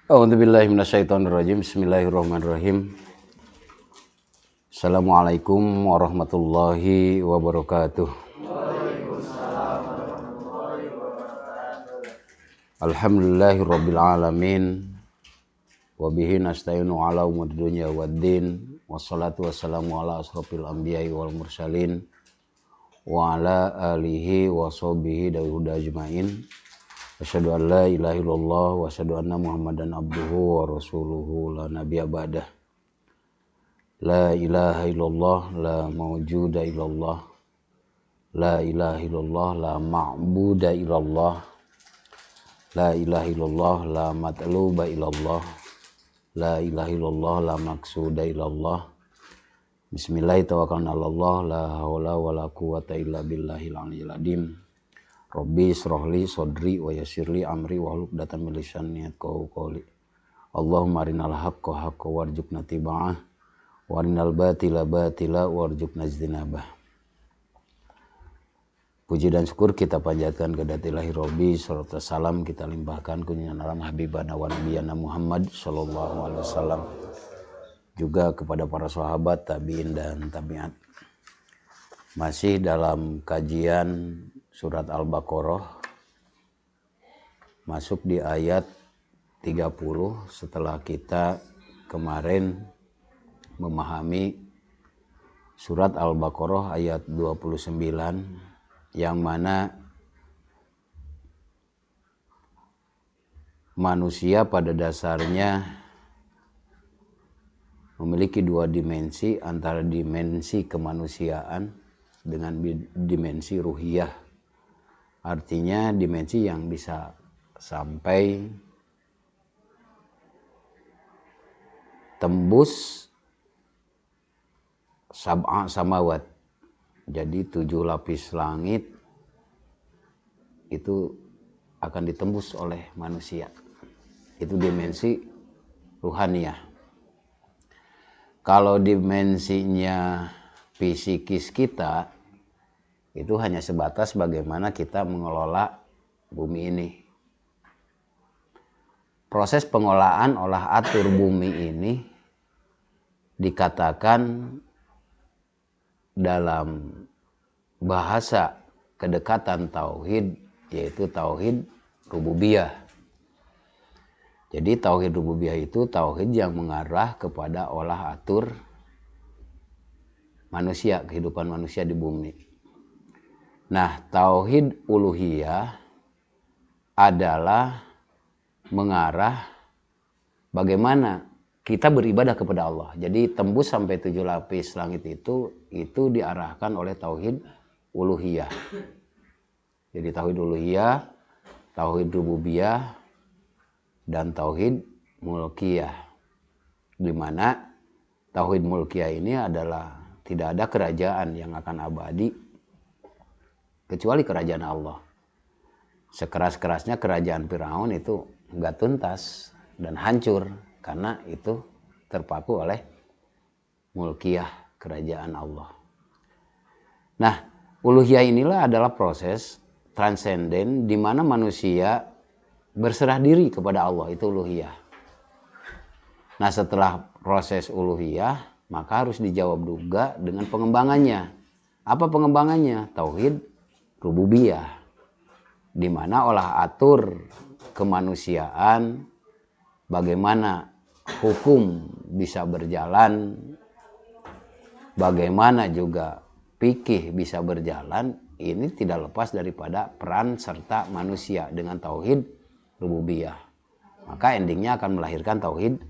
A'udzubillahi minasyaitonirrajim. Bismillahirrahmanirrahim. Assalamualaikum warahmatullahi wabarakatuh. Alhamdulillahirabbil alamin. Wa bihi nasta'inu ala umuri dunya waddin. Wassalatu wassalamu ala asrofil anbiya'i wal mursalin wa ala alihi wa sahbihi dawihuda ajmain. Asyhadu an la ilaha illallah wa asyhadu anna Muhammadan abduhu wa rasuluhu la nabiyya ba'dah. La ilaha illallah la mawjuda illallah. La ilaha illallah la ma'buda illallah. La ilaha illallah la matluba illallah. La ilaha illallah la maqsuda illallah. Bismillahirrahmanirrahim. Tawakkalna 'alallah la haula wala quwwata illa billahil aliyyil azim. Rabbi shrahli sodri wa yassirli amri wahlul 'uqdatam min lisani yafqahu qawli. Allahumma arinal haqqa haqqan warzuqna tiba'ah wa arinal batila batila warzuqna ijtinabah. Puji dan syukur kita panjatkan kepada Ilahi Rabbi, serta salam kita limpahkan kunjungan alam habibana wa nabiyana Muhammad sallallahu alaihi wasallam, juga kepada para sahabat, tabi'in dan tabi'at. Masih dalam kajian surat Al-Baqarah, masuk di ayat 30 setelah kita kemarin memahami surat Al-Baqarah ayat 29, yang mana manusia pada dasarnya memiliki dua dimensi, antara dimensi kemanusiaan dengan dimensi ruhiyah. Artinya dimensi yang bisa sampai tembus sab'a samawat. Jadi 7 lapis langit itu akan ditembus oleh manusia. Itu dimensi ruhaniyah. Kalau dimensinya fisikis kita, itu hanya sebatas bagaimana kita mengelola bumi ini. Proses pengolahan olah atur bumi ini dikatakan dalam bahasa kedekatan tauhid, yaitu tauhid rububiyah. Jadi tauhid rububiyah itu tauhid yang mengarah kepada olah atur manusia, kehidupan manusia di bumi. Nah, tauhid uluhiyah adalah mengarah bagaimana kita beribadah kepada Allah. Jadi tembus sampai 7 lapis langit itu diarahkan oleh tauhid uluhiyah. Jadi tauhid uluhiyah, tauhid rububiyah, dan tauhid mulkiyah. Di mana tauhid mulkiyah ini adalah tidak ada kerajaan yang akan abadi kecuali kerajaan Allah. Sekeras-kerasnya kerajaan Firaun itu enggak tuntas dan hancur, karena itu terpaku oleh mulkiyah, kerajaan Allah. Nah, uluhiyah inilah adalah proses transenden di mana manusia berserah diri kepada Allah, itu uluhiyah. Nah, setelah proses uluhiyah, maka harus dijawab juga dengan pengembangannya. Apa pengembangannya? Tauhid rububiyah, di mana olah atur kemanusiaan, bagaimana hukum bisa berjalan, bagaimana juga fikih bisa berjalan, ini tidak lepas daripada peran serta manusia dengan tauhid rububiyah. Maka endingnya akan melahirkan tauhid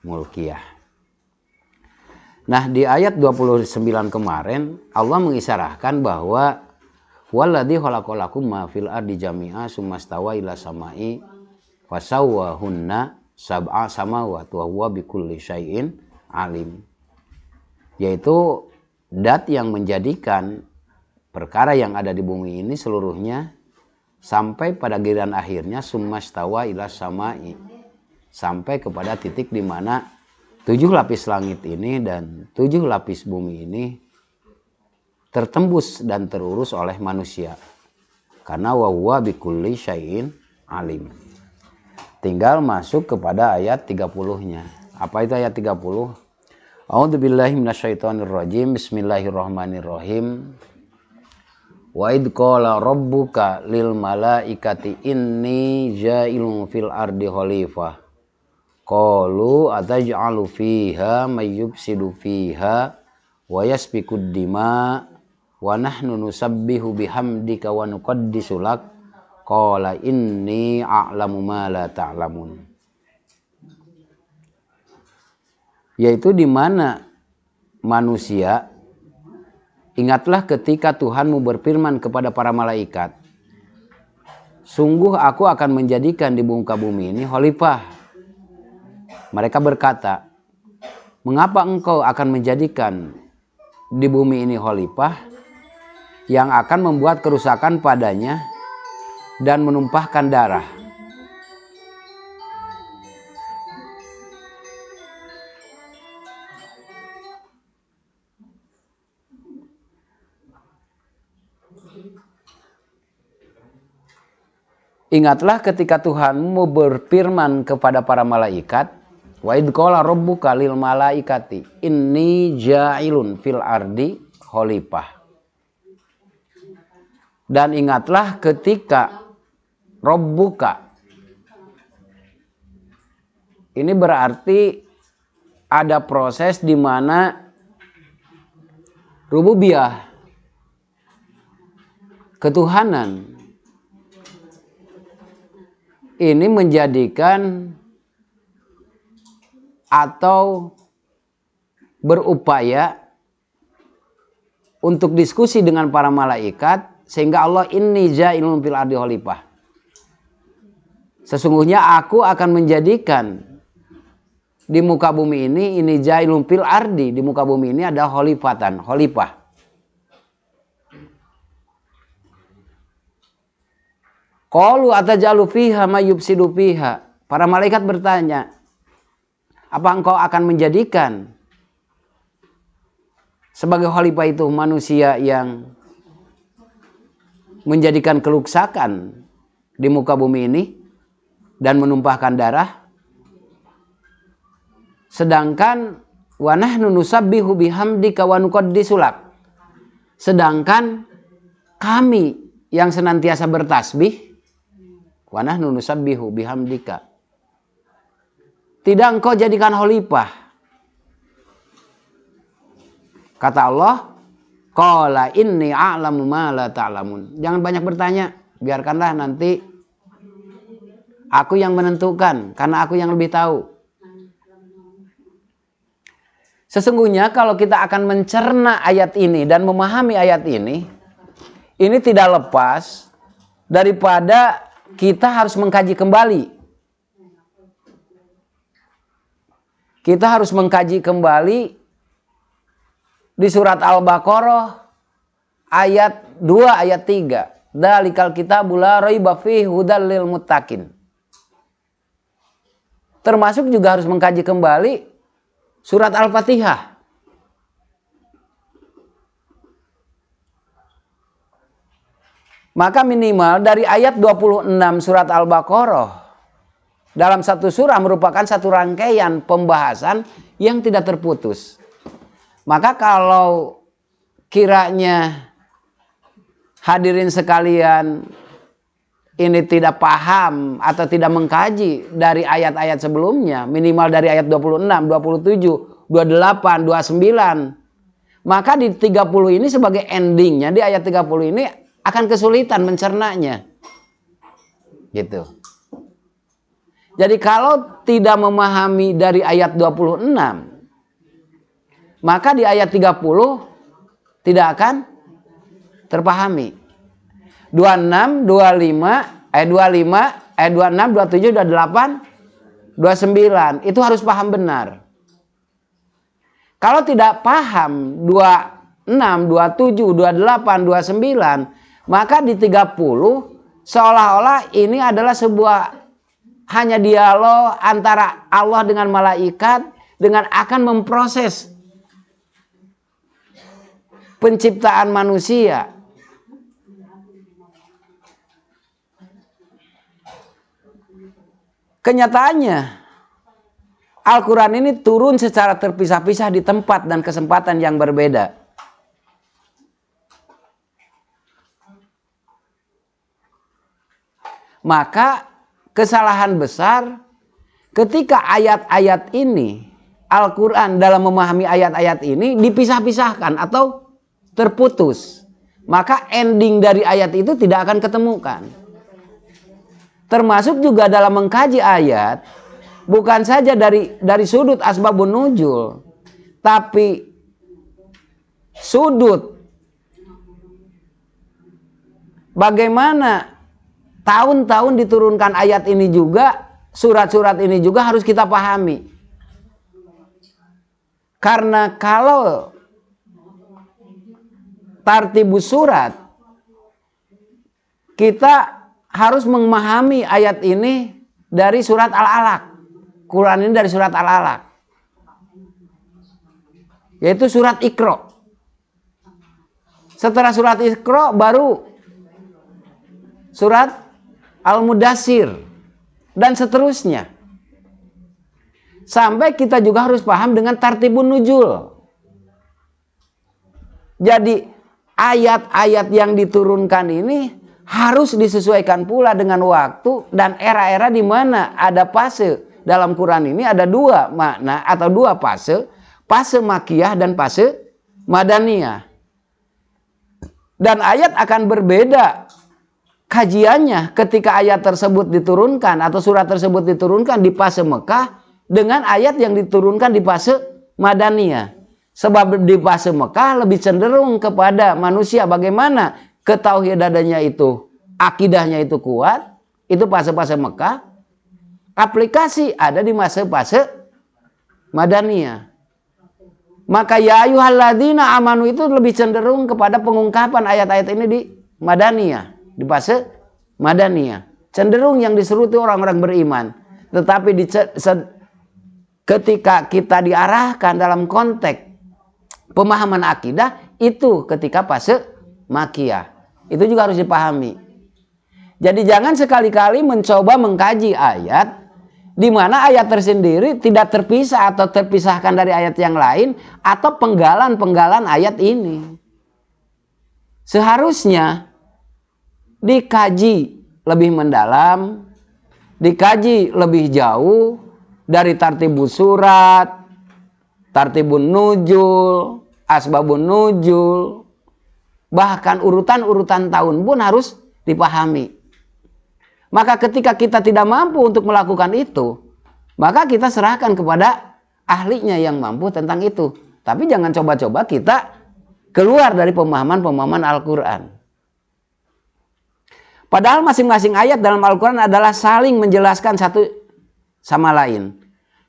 mulkiyah. Nah, di ayat 29 kemarin Allah mengisyaratkan bahwa walladzi khalaqalakum ma fil ardi jami'a summastawa ila samai fasawwahunna sab'a samawat wa huwa bikulli syai'in alim. Yaitu dat yang menjadikan perkara yang ada di bumi ini seluruhnya sampai pada giliran akhirnya summastawa ila samai, sampai kepada titik di mana 7 lapis langit ini dan 7 lapis bumi ini tertembus dan terurus oleh manusia. Karena wa huwa bikulli syai'in alim. Tinggal masuk kepada ayat 30-nya. Apa itu ayat 30? A'udzubillahi minasyaitonirrajim. Bismillahirrahmanirrahim. Wa id qala rabbuka lil malaikati inni ja'ilun fil ardi khalifah. Qalu ataj'alu fiha may yufsidu fiha wa yasfikud dima wa nahnu nusabbihu bihamdika wa nuqaddisu lak. Qala inni a'lamu ma la ta'lamun. Yaitu di mana manusia, ingatlah ketika Tuhanmu berfirman kepada para malaikat, sungguh aku akan menjadikan di muka bumi ini khalifah. Mereka berkata, mengapa engkau akan menjadikan di bumi ini khalifah yang akan membuat kerusakan padanya dan menumpahkan darah? Ingatlah ketika Tuhanmu berfirman kepada para malaikat, wa id qala rabbuka lil malaikati inni ja'ilun fil ardi khalifah. Dan ingatlah ketika rabbuka, ini berarti ada proses di mana rububiyah, ketuhanan, ini menjadikan atau berupaya untuk diskusi dengan para malaikat sehingga Allah inni ja'ilun fil ardi khalifah. Sesungguhnya aku akan menjadikan di muka bumi ini ja'ilun fil ardi, di muka bumi ini ada khalifatan, khalifah. Qalu atajalu fiha may yufsidu fiha. Para malaikat bertanya, apa engkau akan menjadikan sebagai khalifah itu manusia yang menjadikan kerusakan di muka bumi ini dan menumpahkan darah? Sedangkan wa nahnu nusabbihu bihamdika wa nuqaddisu lak. Sedangkan kami yang senantiasa bertasbih, wa nahnu nusabbihu bihamdika, tidak engkau jadikan khalifah. Kata Allah, qala inni a'lamu ma la ta'lamun. Jangan banyak bertanya, biarkanlah nanti aku yang menentukan, karena aku yang lebih tahu. Sesungguhnya kalau kita akan mencerna ayat ini dan memahami ayat ini tidak lepas daripada kita harus mengkaji kembali. Kita harus mengkaji kembali di surat Al-Baqarah ayat 2 ayat 3. Dzalikal kitabul la raiba fihi hudal lil muttaqin. Termasuk juga harus mengkaji kembali surat Al-Fatihah. Maka minimal dari ayat 26 surat Al-Baqarah dalam satu surah merupakan satu rangkaian pembahasan yang tidak terputus. Maka kalau kiranya hadirin sekalian ini tidak paham atau tidak mengkaji dari ayat-ayat sebelumnya, minimal dari ayat 26, 27, 28, 29, maka di 30 ini sebagai endingnya, di ayat 30 ini akan kesulitan mencernanya. Gitu. Jadi kalau tidak memahami dari ayat 26, maka di ayat 30 tidak akan terpahami. 26, 25, ayat 25, ayat 26, 27, 28, 29. Itu harus paham benar. Kalau tidak paham 26, 27, 28, 29, maka di 30 seolah-olah ini adalah sebuah hanya dialog antara Allah dengan malaikat dengan akan memproses penciptaan manusia. kenyataannya Al-Quran ini turun secara terpisah-pisah di tempat dan kesempatan yang berbeda. Maka kesalahan besar ketika ayat-ayat ini, Al-Quran dalam memahami ayat-ayat ini dipisah-pisahkan atau terputus. Maka ending dari ayat itu tidak akan ketemukan. Termasuk juga dalam mengkaji ayat, bukan saja dari sudut asbabun nuzul, tapi sudut bagaimana tahun-tahun diturunkan ayat ini juga, surat-surat ini juga harus kita pahami. Karena kalau tartibus surat, kita harus memahami ayat ini dari surat Al-Alaq. Quran ini dari surat Al-Alaq, yaitu surat Iqra. Setelah surat Iqra baru surat Al-Mudassir dan seterusnya. Sampai kita juga harus paham dengan tartibun nuzul. Jadi ayat-ayat yang diturunkan ini harus disesuaikan pula dengan waktu dan era-era di mana ada fase. Dalam Quran ini ada dua makna atau dua fase, fase Makkiyah dan fase Madaniyah. Dan ayat akan berbeda kajiannya ketika ayat tersebut diturunkan atau surat tersebut diturunkan di fase Mekah dengan ayat yang diturunkan di fase Madaniyah. Sebab di fase Mekah lebih cenderung kepada manusia bagaimana ketauhidannya itu, akidahnya itu kuat, itu fase-fase Mekah. Aplikasi ada di fase Madaniyah. Maka ya ayyuhalladzina amanu itu lebih cenderung kepada pengungkapan ayat-ayat ini di Madaniyah, di fase Madaniyah. Cenderung yang diseruti orang-orang beriman. Tetapi ketika kita diarahkan dalam konteks pemahaman akidah, itu ketika fase Makkiyah. Itu juga harus dipahami. Jadi jangan sekali-kali mencoba mengkaji ayat di mana ayat tersendiri tidak terpisah atau terpisahkan dari ayat yang lain atau penggalan-penggalan ayat ini. Seharusnya dikaji lebih mendalam, dikaji lebih jauh dari tartibus surat, tartibun nuzul, asbabun nuzul, bahkan urutan-urutan tahun pun harus dipahami. Maka ketika kita tidak mampu untuk melakukan itu, maka kita serahkan kepada ahlinya yang mampu tentang itu. Tapi jangan coba-coba kita keluar dari pemahaman-pemahaman Al-Quran. Padahal masing-masing ayat dalam Al-Quran adalah saling menjelaskan satu sama lain.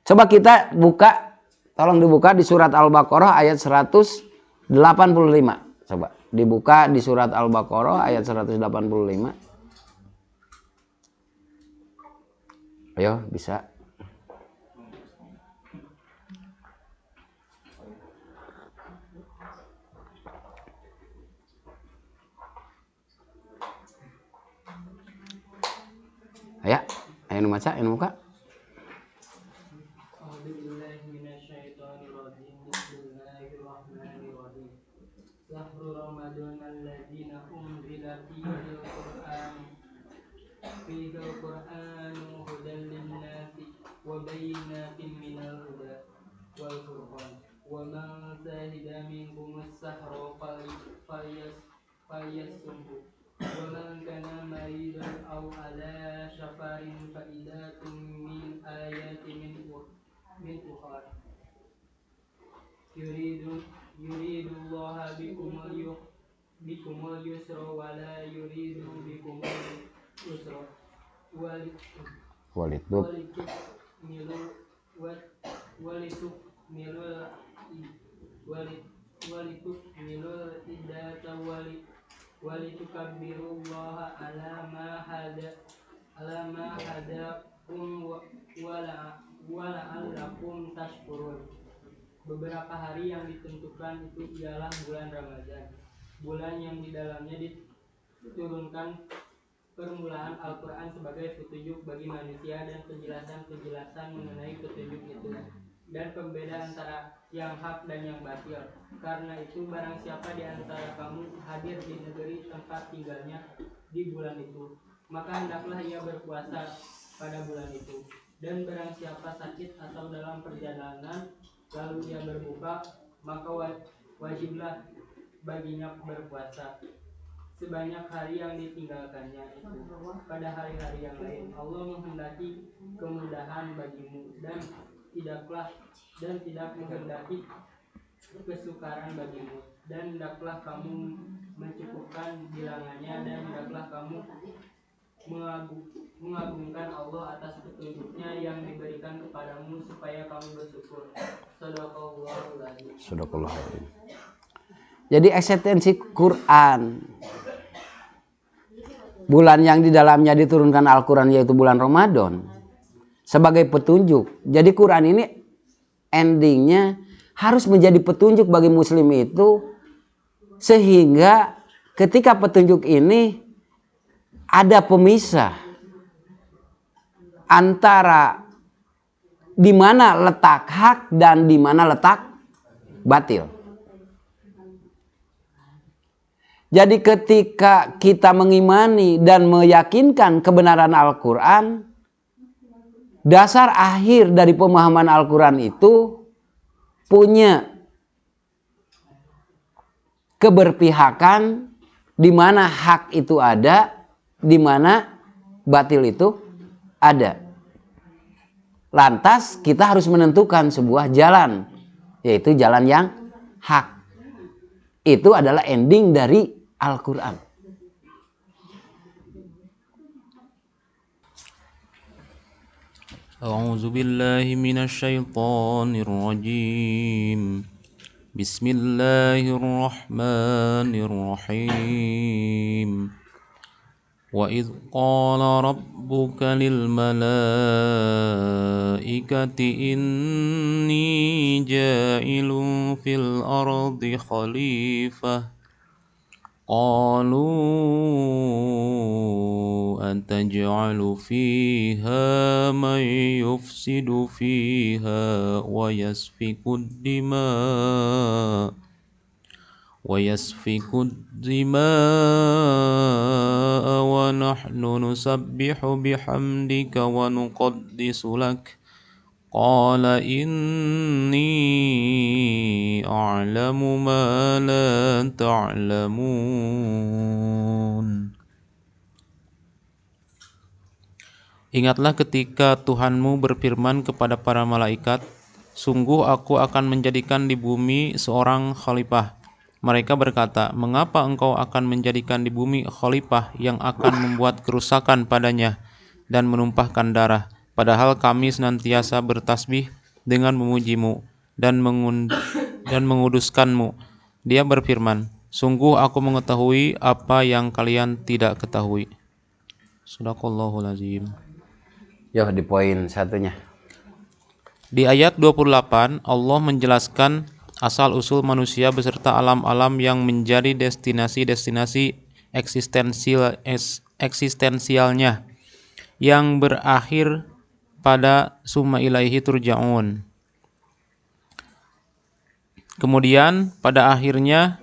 Coba kita buka, tolong dibuka di surat Al-Baqarah ayat 185. Coba dibuka di surat Al-Baqarah ayat 185. Ayo, bisa. Ayo, ayo maca, ayo buka. ومن كان مريضا أو على سفر فإدة من آيات من أخرى يريد الله بكم اليسر ولا يريد بكم العسر ولتكملوا العدة ولتكبروا على ما هداكم ولعلكم tashkurun. Beberapa hari yang ditentukan itu ialah bulan Ramadan, bulan yang di dalamnya diturunkan permulaan Al-Quran sebagai petunjuk bagi manusia dan penjelasan-penjelasan mengenai petunjuk itu, dan pembeda antara yang hak dan yang batil. Karena itu barang siapa di antara kamu hadir di negeri tempat tinggalnya di bulan itu, maka hendaklah ia berpuasa pada bulan itu. Dan barang siapa sakit atau dalam perjalanan lalu ia berbuka, maka wajiblah baginya berpuasa sebanyak hari yang ditinggalkannya itu pada hari-hari yang lain. Allah menghendaki kemudahan bagimu dan tidak menghendaki kesukaran bagimu, dan hendaklah kamu mencukupkan bilangannya, dan hendaklah kamu mengagungkan Allah atas petunjuknya yang diberikan kepadamu supaya kamu bersyukur. Shadaqallahul adzim. Sadaqallahul. Jadi eksistensi Quran, bulan yang di dalamnya diturunkan Al-Quran yaitu bulan Ramadan, sebagai petunjuk. Jadi Quran ini endingnya harus menjadi petunjuk bagi muslim itu, sehingga ketika petunjuk ini ada pemisah antara di mana letak hak dan di mana letak batil. Jadi ketika kita mengimani dan meyakinkan kebenaran Al-Quran, dasar akhir dari pemahaman Al-Quran itu punya keberpihakan di mana hak itu ada, di mana batil itu ada. Lantas kita harus menentukan sebuah jalan, yaitu jalan yang hak. Itu adalah ending dari Al-Quran. A'udzu billahi minasy syaithanir rajim. Bismillahirrahmanirrahim. Wa idz qala rabbuka lil malaikati inni ja'ilun fil ardi khalifah. قالوا أتجعل فيها من يفسد فيها ويسفك الدماء ونحن نسبح بحمدك ونقدس لك قال إني أعلم ما لا تعلمون. Ingatlah ketika Tuhanmu berfirman kepada para malaikat, sungguh aku akan menjadikan di bumi seorang khalifah. Mereka berkata, mengapa engkau akan menjadikan di bumi khalifah yang akan membuat kerusakan padanya dan menumpahkan darah? Padahal kami senantiasa bertasbih dengan memujimu dan menguduskanmu. Dia berfirman, sungguh aku mengetahui apa yang kalian tidak ketahui. Shadaqallahul adzim. Yo, di poin satunya. Di ayat 28, Allah menjelaskan asal-usul manusia beserta alam-alam yang menjadi destinasi-destinasi eksistensialnya yang berakhir pada summa ilaihi turja'un. Kemudian pada akhirnya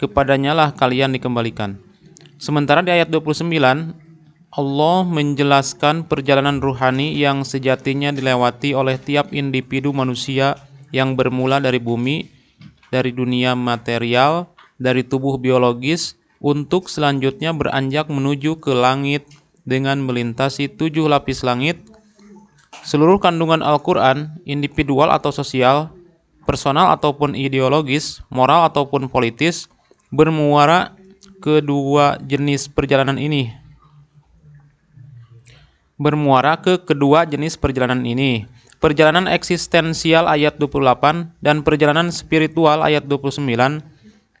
kepadanyalah kalian dikembalikan. Sementara di ayat 29 Allah menjelaskan perjalanan ruhani yang sejatinya dilewati oleh tiap individu manusia yang bermula dari bumi, dari dunia material, dari tubuh biologis, untuk selanjutnya beranjak menuju ke langit dengan melintasi 7 lapis langit. Seluruh kandungan Al-Quran, individual atau sosial, personal ataupun ideologis, moral ataupun politis, bermuara ke kedua jenis perjalanan ini. Perjalanan eksistensial ayat 28 dan perjalanan spiritual ayat 29.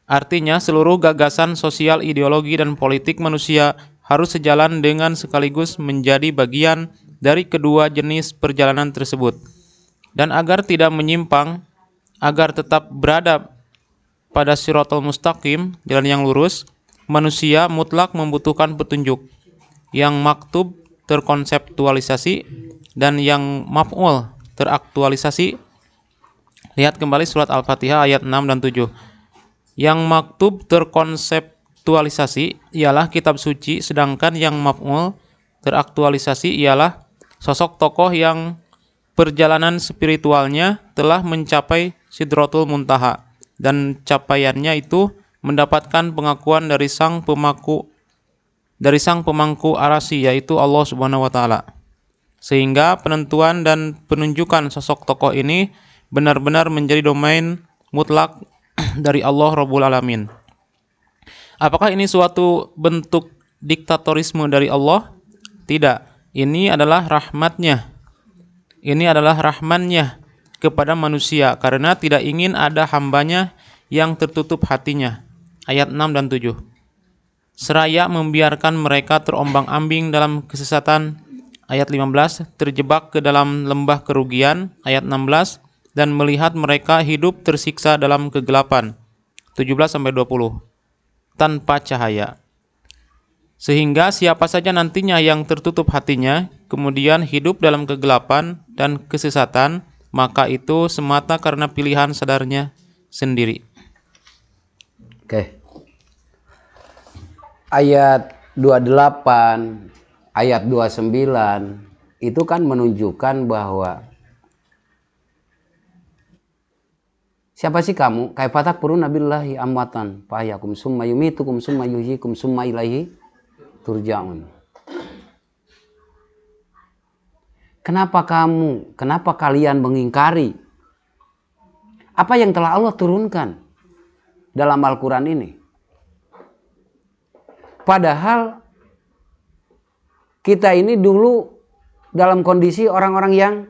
Artinya seluruh gagasan sosial, ideologi, dan politik manusia harus sejalan dengan sekaligus menjadi bagian dari kedua jenis perjalanan tersebut. Dan agar tidak menyimpang, agar tetap berada pada Shiratal Mustaqim, jalan yang lurus, manusia mutlak membutuhkan petunjuk. yang maktub terkonseptualisasi dan yang maf'ul teraktualisasi. Lihat kembali surat Al-Fatihah ayat 6 dan 7. Yang maktub terkonseptualisasi ialah kitab suci, sedangkan yang maf'ul teraktualisasi ialah sosok tokoh yang perjalanan spiritualnya telah mencapai Sidratul Muntaha dan capaiannya itu mendapatkan pengakuan dari sang pemangku arasy, yaitu Allah Subhanahu wa taala. Sehingga penentuan dan penunjukan sosok tokoh ini benar-benar menjadi domain mutlak dari Allah Rabbul Alamin. Apakah ini suatu bentuk diktatorisme dari Allah? Tidak. Ini adalah rahmatnya. Ini adalah rahmannya kepada manusia karena tidak ingin ada hambanya yang tertutup hatinya. Ayat 6 dan 7. Seraya membiarkan mereka terombang-ambing dalam kesesatan. Ayat 15. Terjebak ke dalam lembah kerugian. Ayat 16. Dan melihat mereka hidup tersiksa dalam kegelapan. 17-20. Tanpa cahaya. Sehingga siapa saja nantinya yang tertutup hatinya, kemudian hidup dalam kegelapan dan kesesatan, maka itu semata karena pilihan sadarnya sendiri. Oke. Ayat 28, ayat 29 itu kan menunjukkan bahwa siapa sih kamu? Kaifa takfuruna billahi amwatan fa ahyakum summa yumitukum summa yuhyikum summa ilaihi turja'un. Kenapa kalian mengingkari apa yang telah Allah turunkan dalam Al-Quran ini? Padahal kita ini dulu dalam kondisi orang-orang yang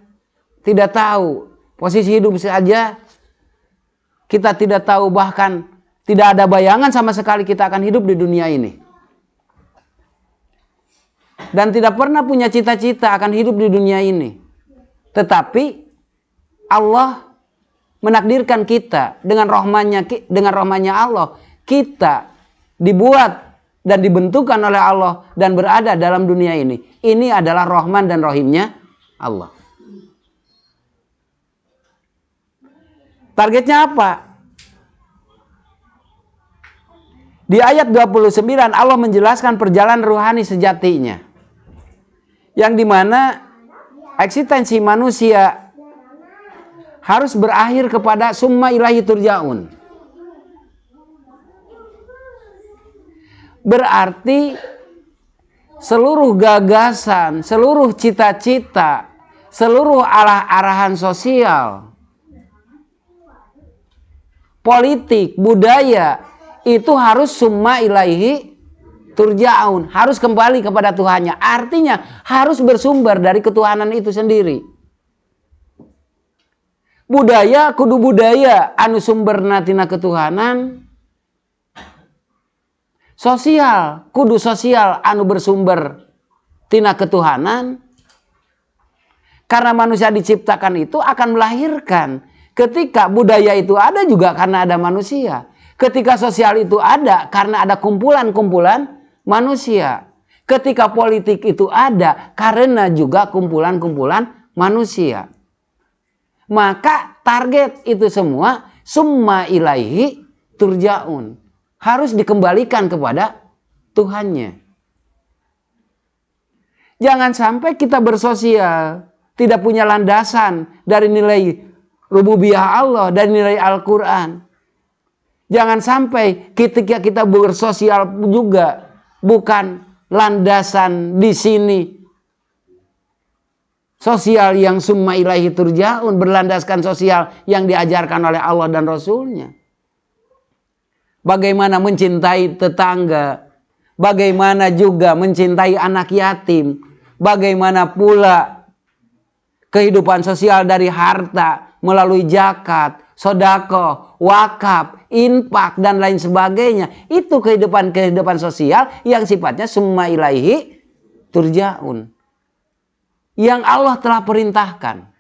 tidak tahu posisi hidup saja. Kita tidak tahu, bahkan tidak ada bayangan sama sekali kita akan hidup di dunia ini. Dan tidak pernah punya cita-cita akan hidup di dunia ini. Tetapi Allah menakdirkan kita dengan rahmannya Allah, kita dibuat dan dibentukkan oleh Allah dan berada dalam dunia ini. Ini adalah rahman dan rahimnya Allah. Targetnya apa? Di ayat 29 Allah menjelaskan perjalanan ruhani sejatinya. Yang dimana eksistensi manusia harus berakhir kepada summa ilahi turja'un. Berarti seluruh gagasan, seluruh cita-cita, seluruh arah-arahan sosial, politik, budaya, itu harus summa ilaihi turja'un, harus kembali kepada Tuhannya. Artinya harus bersumber dari ketuhanan itu sendiri. Budaya kudu budaya anu sumberna tina ketuhanan. Sosial kudu sosial anu bersumber tina ketuhanan. Karena manusia diciptakan itu akan melahirkan. Ketika budaya itu ada juga karena ada manusia. Ketika sosial itu ada karena ada kumpulan-kumpulan manusia. Ketika politik itu ada karena juga kumpulan-kumpulan manusia. Maka target itu semua summa ilaihi turja'un. Harus dikembalikan kepada Tuhannya. Jangan sampai kita bersosial tidak punya landasan dari nilai rububiyah Allah, dari nilai Al-Quran. Jangan sampai ketika kita bersosial juga bukan landasan di sini sosial yang summa ilaihi turja'un, berlandaskan sosial yang diajarkan oleh Allah dan Rasulnya. Bagaimana mencintai tetangga, bagaimana juga mencintai anak yatim, bagaimana pula kehidupan sosial dari harta melalui zakat, sedekah, wakaf, infak dan lain sebagainya. Itu kehidupan sosial yang sifatnya summa ilaihi turja'un, yang Allah telah perintahkan.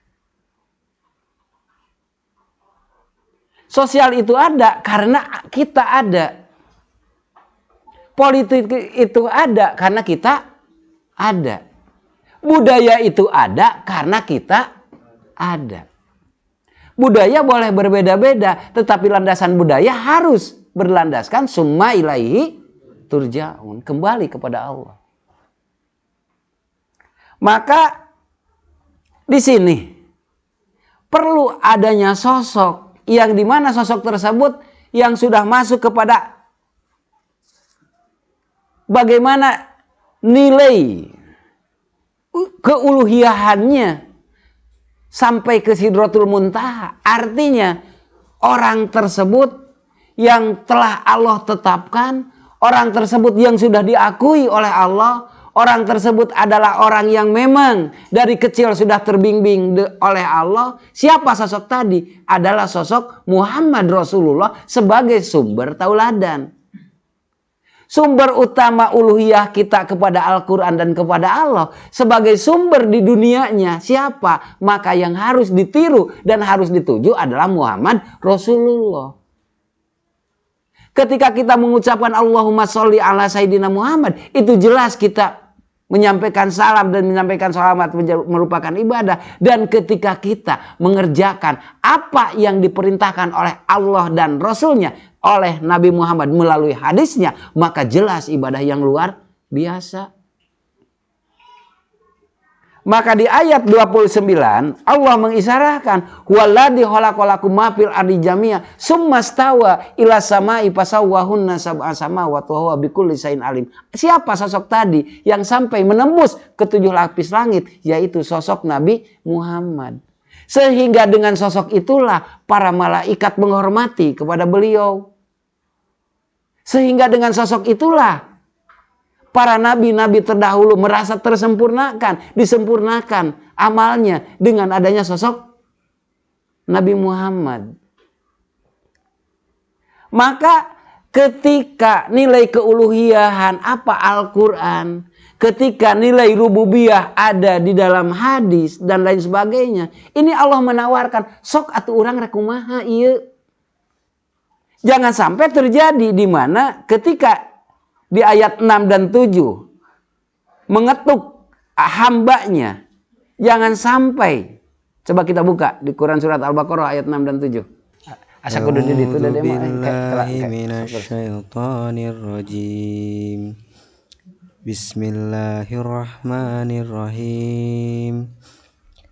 Sosial itu ada karena kita ada. Politik itu ada karena kita ada. Budaya itu ada karena kita ada. Budaya boleh berbeda-beda, tetapi landasan budaya harus berlandaskan summa ilaihi turja'un, kembali kepada Allah. Maka di sini perlu adanya sosok yang dimana sosok tersebut yang sudah masuk kepada bagaimana nilai keuluhiyahannya sampai ke Sidratul Muntaha. Artinya orang tersebut yang telah Allah tetapkan, orang tersebut yang sudah diakui oleh Allah, orang tersebut adalah orang yang memang dari kecil sudah terbimbing oleh Allah. Siapa sosok tadi? Adalah sosok Muhammad Rasulullah sebagai sumber tauladan. Sumber utama uluhiyah kita kepada Al-Quran dan kepada Allah sebagai sumber di dunianya siapa? Maka yang harus ditiru dan harus dituju adalah Muhammad Rasulullah. Ketika kita mengucapkan Allahumma sholli ala Sayyidina Muhammad, itu jelas kita menyampaikan salam dan menyampaikan selamat merupakan ibadah. Dan ketika kita mengerjakan apa yang diperintahkan oleh Allah dan Rasulnya, oleh Nabi Muhammad melalui hadisnya, maka jelas ibadah yang luar biasa. Maka di ayat 29 Allah mengisyaratkan huwaladzi khalaqalakum ma fil ardi jami'a summa stawa ila samai fasawwahunna sab'a samawati wa huwa bikulli syai'in alim. Siapa sosok tadi yang sampai menembus ke 7 lapis langit? Yaitu sosok Nabi Muhammad. Sehingga dengan sosok itulah para malaikat menghormati kepada beliau. Sehingga dengan sosok itulah para nabi-nabi terdahulu merasa disempurnakan amalnya dengan adanya sosok Nabi Muhammad. Maka ketika nilai keuluhiyahan apa Al-Quran, ketika nilai rububiyah ada di dalam hadis dan lain sebagainya, ini Allah menawarkan sok atuh urang rek kumaha ieu. Jangan sampai terjadi di mana ketika di ayat 6 dan 7 mengetuk hambanya. Jangan sampai. Coba kita buka di Quran surat Al-Baqarah ayat 6 dan 7. Asa kudu di ditu da demo. Bismillahirrahmanirrahim.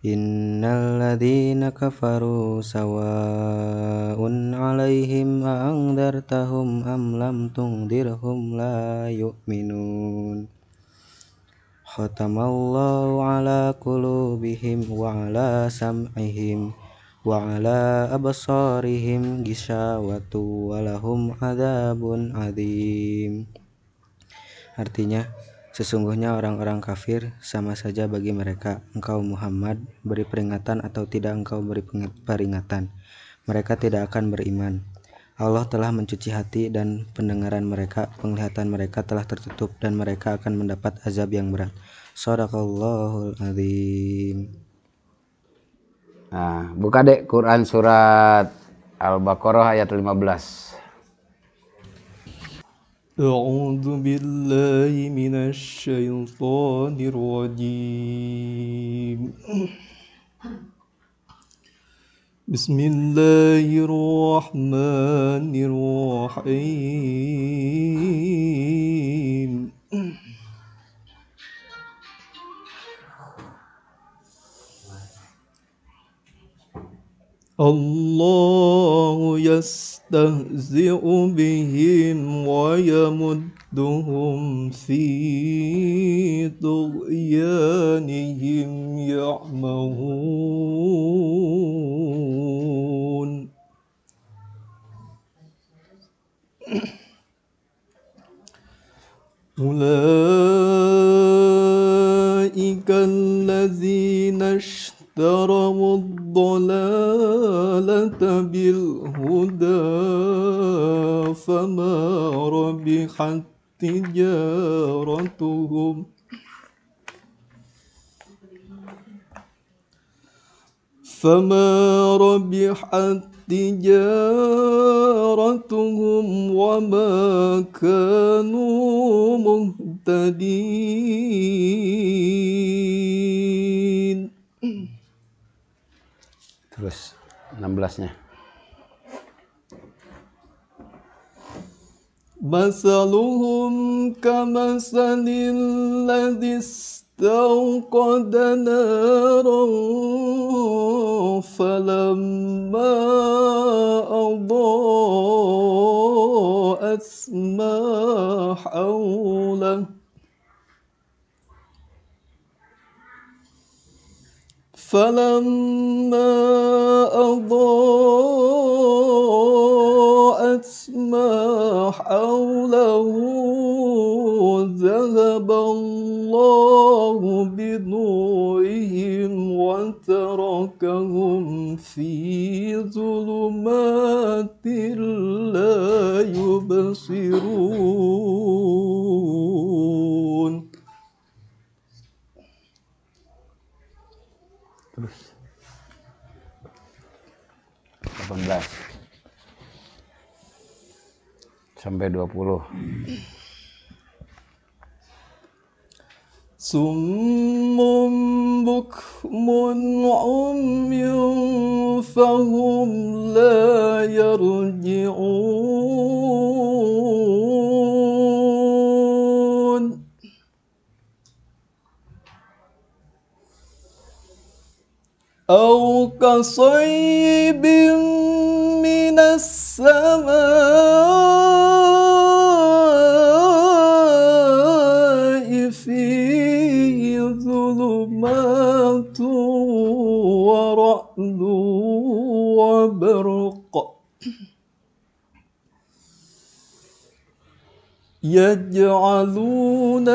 Innal ladzina kafaru sawa'un 'alaihim a'andartahum am lam tundirhum la yu'minun. Khatamallahu 'ala qulubihim wa 'ala sam'ihim wa 'ala absarihim ghishawatu wa lahum 'adzabun 'adzim. Artinya, sesungguhnya orang-orang kafir sama saja bagi mereka. Engkau Muhammad beri peringatan atau tidak engkau beri peringatan, mereka tidak akan beriman. Allah telah mencuci hati dan pendengaran mereka, penglihatan mereka telah tertutup dan mereka akan mendapat azab yang berat. Shadaqallahul adzim. Nah, buka dek Quran surat Al-Baqarah ayat 15. أعوذ بالله من الشيطان الرجيم بسم الله الرحمن الرحيم الله يستهزئ بهم ويمدهم في طغيانهم يعمهون أولئك الذين اشتروا الضلالة بالهدى فما ربحت تجارتهم فما ربحت تجارتهم وما كانوا مهتدين. Terus 16-nya. مثلهم كمثل الذي استوقد نارا فلما أضاءت ما حوله ذهب الله بنورهم وتركهم في ظلمات لا يبصرون. Terus 18 sampai 20. صم بكم عمي فهم لا يرجعون. أو كصيب من السماء فيه ظلمات ورعد وبرق يجعلون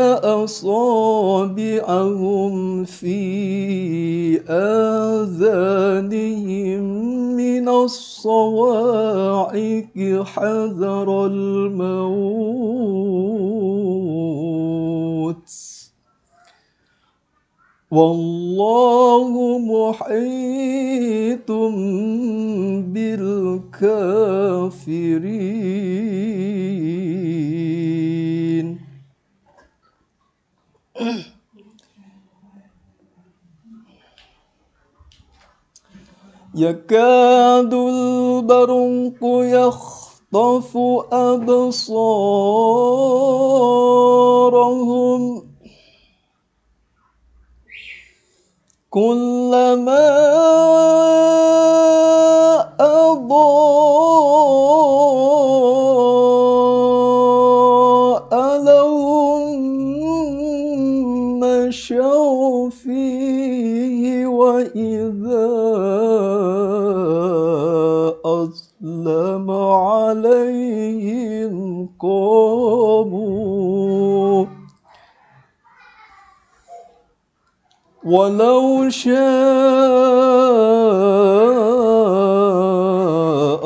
أصابعهم في آذانهم من الصواعق حذر الموت والله محيط بالكافرين. يكاد البرق يخطف أبصارهم كلما أضاء لهم مشوا فيه وإذا أظلم عليهم قاموا ولو شاء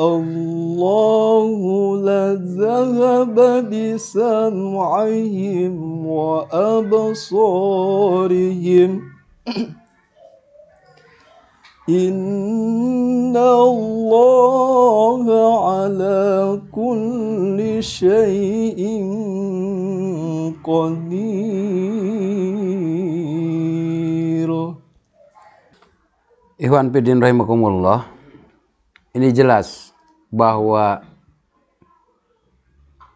الله لذهب بسمعهم وأبصارهم إن الله على كل شيء قدير. Ikhwan Fiddin rahimakumullah, ini jelas bahwa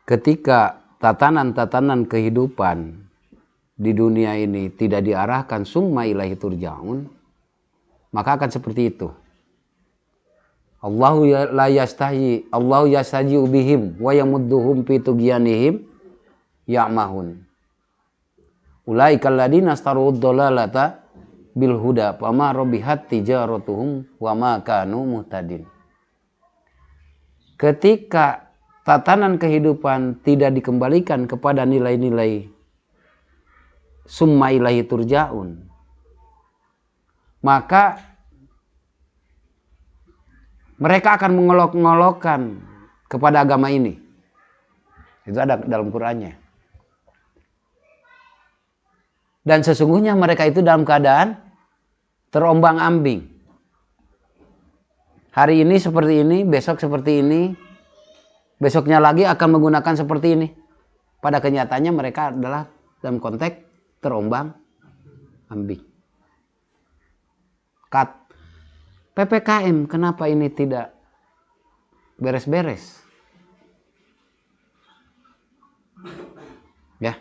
ketika tatanan-tatanan kehidupan di dunia ini tidak diarahkan summa ilaihi turja'un, maka akan seperti itu. Allahu la yastahi, Allahu yastaji'u bihim wa yamudduhum fi tughyanihim ya'mahun. Ulaika alladziina astarud dhalalata bil huda fama rabihat tijaratuhum wa ma kanu muhtadin. Ketika tatanan kehidupan tidak dikembalikan kepada nilai-nilai summa ilaihi turja'un, maka mereka akan mengolok-ngolokkan kepada agama ini. Itu ada dalam Qur'annya. Dan sesungguhnya mereka itu dalam keadaan terombang-ambing. Hari ini seperti ini, besok seperti ini, besoknya lagi akan menggunakan seperti ini. Pada kenyataannya mereka adalah dalam konteks terombang-ambing. PPKM, kenapa ini tidak beres-beres? Ya.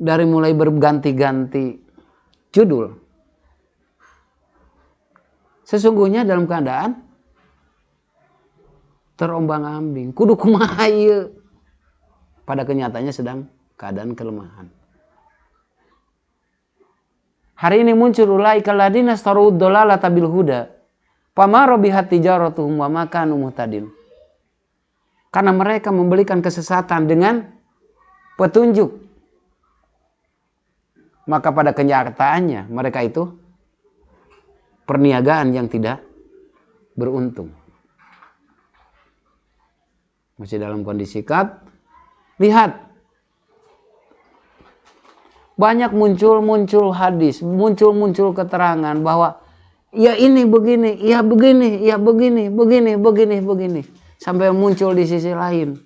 Dari mulai berganti-ganti judul. Sesungguhnya dalam keadaan terombang-ambing. Kudu kumaha ieu. Pada kenyataannya sedang keadaan kelemahan. Hari ini muncul ulaika alladziina istarud dhalalata bil huda. Fama rabihat tijaratuhum wa ma kanu muhtadin. Karena mereka membelikan kesesatan dengan petunjuk. Maka pada kenyataannya mereka itu perniagaan yang tidak beruntung. Masih dalam kondisi kat. Lihat. Banyak muncul hadis, muncul keterangan bahwa ya ini begini, ya begini, ya begini, begini. Sampai muncul di sisi lain.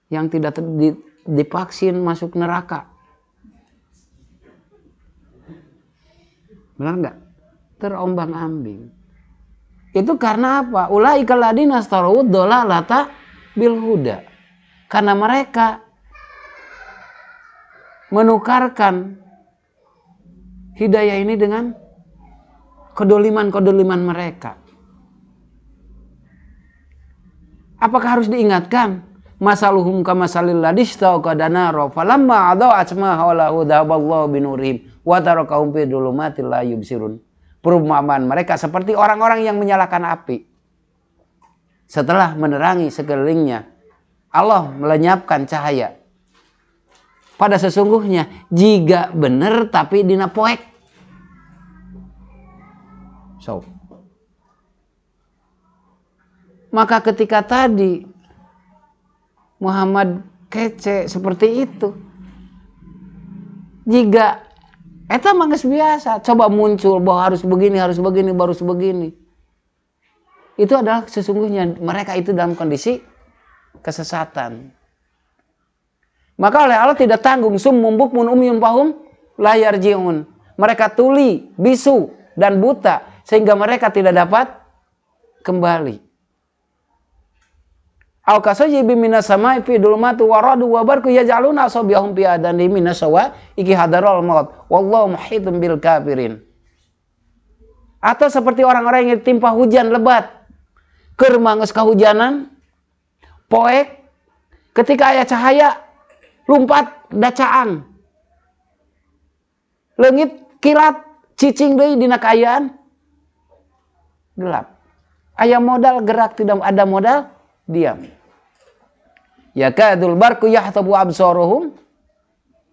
Yang tidak divaksin masuk neraka. Benar nggak? Terombang-ambing. Itu karena apa? Ulaika alladziina istarud dhalalata bil huda. Karena mereka menukarkan hidayah ini dengan kedoliman mereka. Apakah harus diingatkan? Masaluhum kamasalil ladzi istauqada nara falamma adaa'at ma hawlahu dhahaballahu binurihim wa tarakahum fi dhulumatil la yubsirun. Perumpamaan mereka seperti orang-orang yang menyalakan api. Setelah menerangi sekelilingnya, Allah melenyapkan cahaya. Pada sesungguhnya jika benar tapi dina poek. So. Maka ketika tadi Muhammad kece seperti itu. Jika eta mah geus biasa, coba muncul bahwa harus begini, harus begini. Itu adalah sesungguhnya mereka itu dalam kondisi kesesatan. Maka oleh Allah tidak tanggung summum bukmun umyun fahum la yarji'un. Mereka tuli, bisu dan buta sehingga mereka tidak dapat kembali. Au kasayyibi minas samai fi dhulumati wa radu wa barqu yaj'aluna asabiahum fi adani minas sawa iki hadarul maut wallahu muhitun bil kafirin. Atau seperti orang-orang yang ditimpa hujan lebat keur manggeus kahujanan poek ketika aya cahaya lumpat dacaan. Leungit kilat cicing deui dina kaayaan gelap. Aya modal gerak, tidak ada modal diam. Yakadul barqu yahtabu absaruhum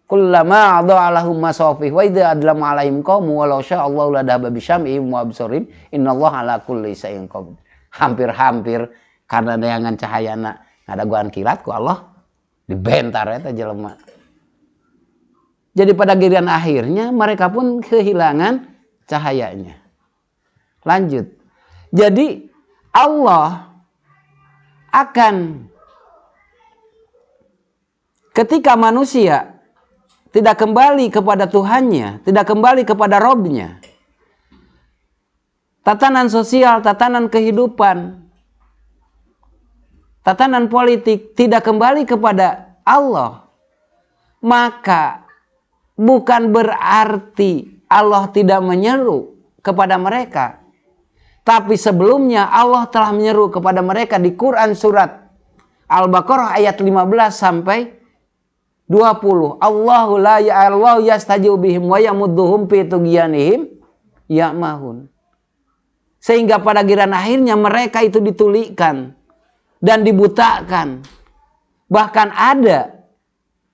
kullama adha'a lahum masafih wa idza adlama 'alaihim qaumu walau sya'allahu ladhaba bisyam'ihim wa absarihim innallaha 'ala kulli syai'in qadir. Hampir-hampir karena neangan cahayana ngadaguan kilat ku Allah dibentar eta jelema. Jadi pada giliran akhirnya mereka pun kehilangan cahayanya. Lanjut. Jadi Allah akan ketika manusia tidak kembali kepada Tuhannya, tidak kembali kepada Robnya, tatanan sosial, tatanan kehidupan, tatanan politik tidak kembali kepada Allah, maka bukan berarti Allah tidak menyeru kepada mereka. Tapi sebelumnya Allah telah menyeru kepada mereka di Quran surat Al-Baqarah ayat 15 sampai 20. Allahu la ya'allahu yastajibu bihim wa yamudduhum fi tughyanihim ya'mahun. Sehingga pada giliran akhirnya mereka itu ditulikan dan dibutakan. Bahkan ada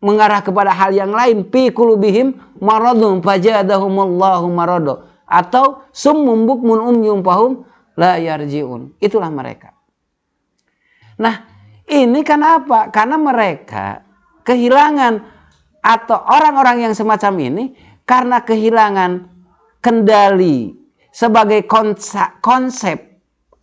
mengarah kepada hal yang lain, fi qulubihim maradun fajadahumullahu marado, atau summum bukmun umyun fahum la yarji'un. Itulah mereka. Nah, ini kan apa? Karena mereka kehilangan, atau orang-orang yang semacam ini karena kehilangan kendali sebagai konsep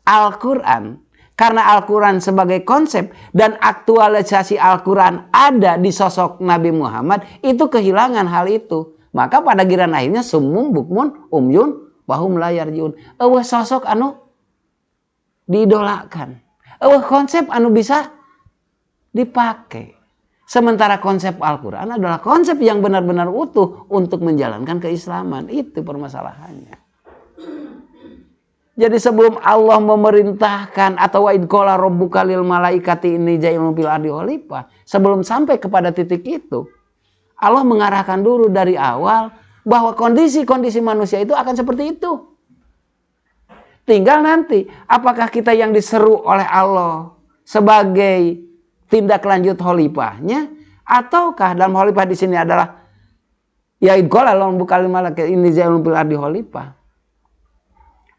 Al-Quran, karena Al-Quran sebagai konsep dan aktualisasi Al-Quran ada di sosok Nabi Muhammad, itu kehilangan hal itu. Maka pada giran akhirnya sumum bukmun umyun wahum la yarjiun. Sosok anu diidolakan. Konsep anu bisa dipakai. Sementara konsep Al-Quran adalah konsep yang benar-benar utuh untuk menjalankan keislaman. Itu permasalahannya. Jadi sebelum Allah memerintahkan atau wa id qala rabbuka lil malaikati inni ja'ilun fil ardi khalifah, sebelum sampai kepada titik itu, Allah mengarahkan dulu dari awal bahwa kondisi-kondisi manusia itu akan seperti itu. Tinggal nanti apakah kita yang diseru oleh Allah sebagai tindak lanjut khalifahnya, ataukah dalam khalifah di sini adalah ya id qala rabbuka lil malaikati inni ja'ilun fil ardi khalifah.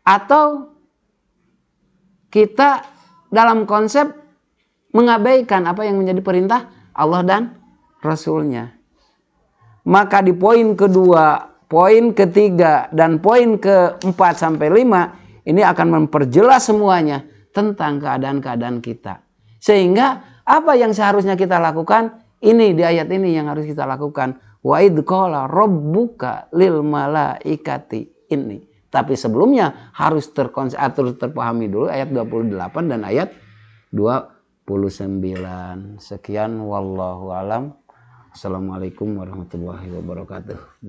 Atau kita dalam konsep mengabaikan apa yang menjadi perintah Allah dan Rasulnya. Maka di poin kedua, poin ketiga, dan poin keempat sampai 5 ini akan memperjelas semuanya tentang keadaan-keadaan kita. Sehingga apa yang seharusnya kita lakukan, ini di ayat ini yang harus kita lakukan. Wa idh qala rabbuka lil malaikati ini. Tapi sebelumnya harus terpahami dulu ayat 28 dan ayat 29. Sekian wallahu alam. Assalamualaikum warahmatullahi wabarakatuh.